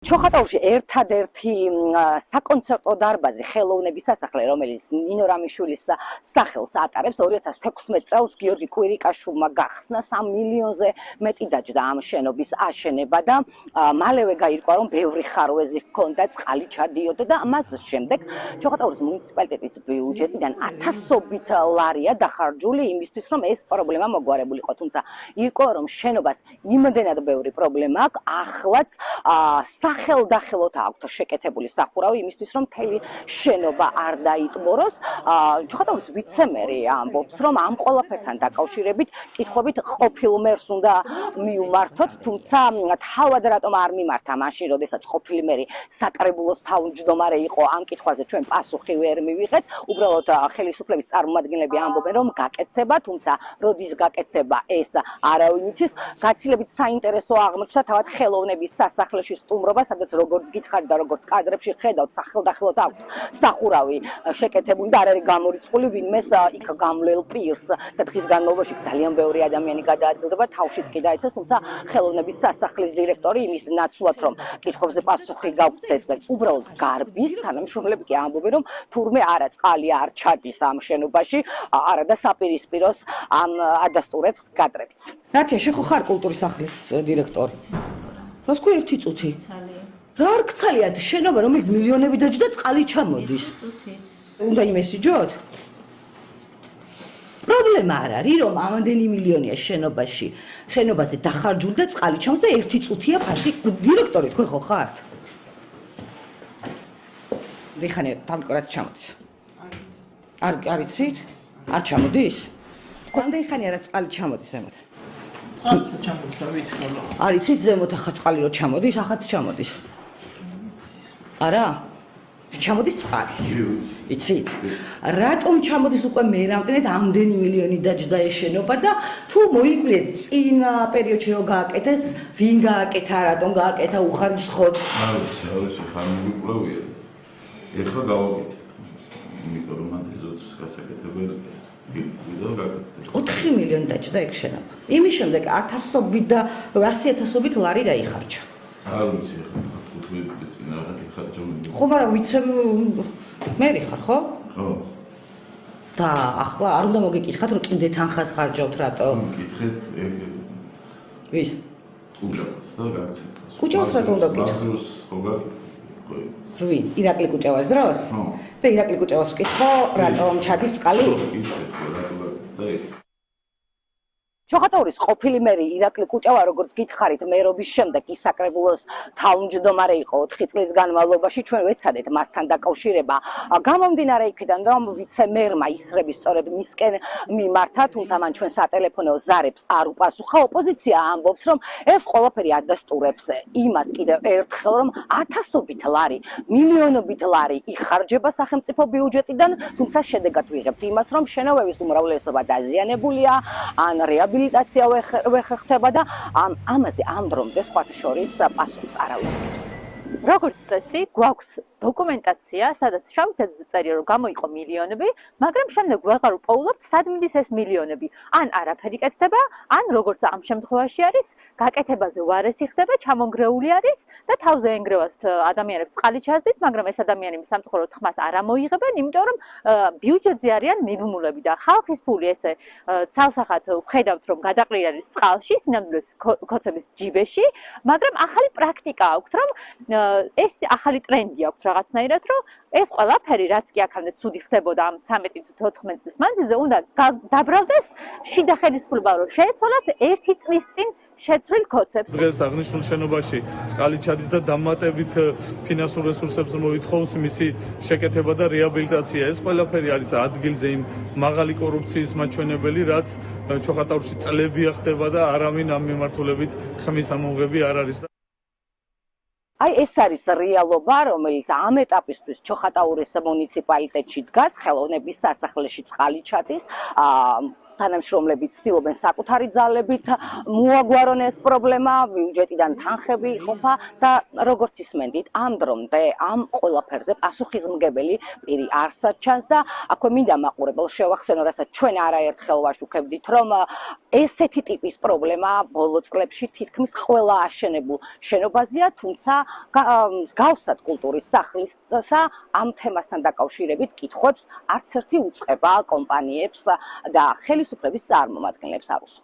ჩოხატაურში ერთადერთი საკონცერტო დარბაზი ხელოვნების სასახლე, რომელიც ნინო რამიშვილის სახელს ატარებს, 2016 წელს გიორგი კვირიკაშვილმა გახსნა 3 მილიონზე მეტი დაჯდა ამ შენობის აშენება და მალევე გაირკვა, რომ ბევრი ხარვეზი ჰქონდა, წყალი ჩადიოდა და მას შემდეგ ჩოხატაურის მუნიციპალიტეტის ბიუჯეტიდან ათასობით ლარია დახარჯული იმისთვის, რომ ეს პრობლემა მოგვარებულიყო. თუმცა ირკვევა, რომ შენობას იმდენად ბევრი პრობლემა აქვს, ახლაც სახელდახელოდ აქვთ შეკეთებული სახურავი იმისთვის, რომ მთელი შენობა არ დაიტბოროს. ჩოხატაურის ვიცემერი ამბობს, რომ ამ ყველაფერთან დაკავშირებით კითხვებით ყოფილ მერს უნდა მიუმართოთ, თუმცა თავად რატომ არ მიმართა მაშინ, როდესაც ყოფილი მერი საკრებულოს თავმჯდომარე იყო, ამ კითხვაზე ჩვენ პასუხი ვერ მივიღეთ. უბრალოდ ხელისუფლების წარმომადგენლები ამბობენ, რომ გაკეთდება, თუმცა როდის გაკეთდება ეს არავინ იცის. გაცილებით საინტერესო აღმოჩნდა თავად ხელოვნების სასახლეში სტუმრობა, სადაც როგორც გითხარით და როგორც კადრებში ხედავთ, სახელდახელოდ აქვთ სახურავი შეკეთებული და არ არის გამორიცხული ვინმეს იქ გამლელ პირს და დღის განმავლობაში ძალიან ბევრი ადამიანი გადაადგილდება, თავშიც კი დაიცეს, თუმცა ხელოვნების სასახლის დირექტორი იმის ნაცვლად, რომ კითხვებზე პასუხი გაგვცეს, უბრალოდ გარბის თანამშრომლები კი ამბობენ, რომ თურმე არა წყალი არ ჩადის ამ შენობაში, არა და საპირისპიროს ამ ადასტურებს გადრებიც. ნათია, შენ ხო ხარ კულტურის სახლის დირექტორი? რას ქვია ერთი წუთი? რა არ გცალია შენობა, რომელიც მილიონები დაჯდა წყალი ჩამოდის. უნდა იმესიჯოთ? პრობლემა არ არის, რომ ამდენი მილიონია შენობაზე დახარჯული და წყალი ჩამოდის და ერთი წუთია ფასი. დირექტორი თქვენ ხო ხართ? დიხანე თანკორად ჩამოდის. არ იცით? არ ჩამოდის? თქვენ დიხანე რა წყალი ჩამოდის ზემოთ. წყალი ჩამოდის და ვიცი ხოლმე. არ იცით ზემოთ ახაც წყალი რო ჩამოდის, ახაც ჩამოდის. არა? ჩამოდის წყალი. იცით? რატომ ჩამოდის უკვე მერამდენად ამდენი მილიონი დაჯდა ეს შენობა და თუ მოიკვლიეთ წინ პერიოდში რო გააკეთეს, ვინ გააკეთა, რატომ გააკეთა უხარისხოდ? არის ხანმოკლევია. ეხლა გავაკეთე. იმიტომ რომ ამ ეზოც გასაკეთებელი 4 მილიონი დაჯდა ეგ შენობა. იმის შემდეგ 1000-ობით და 100.000-ობით ლარი დაიხარჯა. არ ვიცი ახლა 15 წლის წინ აღარ იხარჯა. ხო, მაგრამ ვიცი მერი ხარ, ხო? ხო. და ახლა არ უნდა მოგეკითხათ, რომ კიდე თანხას ხარჯავთ რატო? მიკითხეთ ეგ ვის? კუჭავს და გაქცევს. კუჭავს რატომ უნდა გკითხო? ბაზროს ხო გაკითხო. რვინ, ირაკლი კუჭავას დროს? ხო. და ირაკლი კუჭავას ვკითხო, რატომ ჩადის წყალი? ჩოხატაურის ყოფილი მერი ირაკლი კუჭავა, როგორც გითხარით, მერობის შემდეგ ის საკრებულოს თავმჯდომარე იყო 4 წლის განმავლობაში. ჩვენ ვეცადეთ მასთან დაკავშირება. გამომდინარე იქიდან, რომ ვიცემერმა ისრები სწორედ მისკენ მიმართა, თუმცა მან ჩვენ სატელეფონო ზარებს არ უპასუხა. ოპოზიცია ამბობს, რომ ეს ყველაფერი ადასტურებს იმას კიდევ ერთხელ, რომ ათასობით ლარი, მილიონობით ლარი იხარჯება სახელმწიფო ბიუჯეტიდან, თუმცა შედეგად ვიღებთ იმას, რომ შენობების უმრავლესობა დაზიანებულია, ან რეაბილიტაცია ვერ ხდება და ამაზე ამ დრომდე სხვათა შორის პასუხს არავინ იღებს. როგორც წესი, გვაქვს დოკუმენტაცია, სადაც შავით წერია, რომ გამოიყო მილიონები, მაგრამ შემდეგ ვეღარ უპოულობთ, სად მიდის ეს მილიონები. ან არაფერი კეთდება, ან როგორც ამ შემთხვევაში არის, გაკეთებაზე უარესი ხდება, ჩამონგრეული არის და თავზე ენგრევათ ადამიანებს წყალი ჩაძდით, მაგრამ ეს ადამიანები სამწუხაროდ ხმას არ ამოიღებენ, იმიტომ რომ ბიუჯეტზე არიან მიბმულები და ხალხის ფული ესე ცალსახად ვხედავთ, რომ გადაყრილი არის წყალში, სინამდვილეს ქოცების ჯიბეში, მაგრამ ახალი პრაქტიკა აქვს, რომ ეს ახალი ტრენდი აქვს რაღაცნაირად, რომ ეს ყველაფერი, რაც კი აქამდე ცუდი ხდებოდა ამ 13-14 წლის მანძილზე, უნდა დაბრალდეს შიდა ხელისუფლება, რომ შეეცვალათ 1 წლის წინ შეცვლილ ქოცებს. დღეს აღნიშნულ შენობაში წყალი ჩადის და დამატებით ფინანსურ რესურსებს მოითხოვს მისი შეკეთება და რეაბილიტაცია. ეს ყველაფერი არის ადგილზე იმ მაღალი კორუფციის მაჩვენებელი, რაც ჩოხატაურში წლებია ხდება და არავინ ამ მიმართულებით ხმის ამოღები არ არის. აი ეს არის რეალობა, რომელიც ამ ეტაპისთვის ჩოხატაურის მუნიციპალიტეტში დგას, ხელოვნების სასახლეში წყალი ჩადის. თანამშრომლები ცდილობენ საკუთარი ძალებით მოაგვარონ ეს პრობლემა, ბიუჯეტიდან თანხები იყოფა და როგორც ისმენდით, ამ დრომდე ამ ყველაფერზე პასუხისმგებელი პირი არსად ჩანს და აქვე მინდა მაყურებელს შევახსენო, რასაც ჩვენ არაერთხელ ვაშუქებდით, რომ ესეთი ტიპის პრობლემა ბოლო წლებში თითქმის ყველა აშენებულ შენობაზეა, თუმცა გავსად კულტურის სახლისა ამ თემასთან დაკავშირებით კითხვებს არც ერთი უწყება კომპანიებს და ხელისუფლების წარმომადგენლებს არ უსვამს.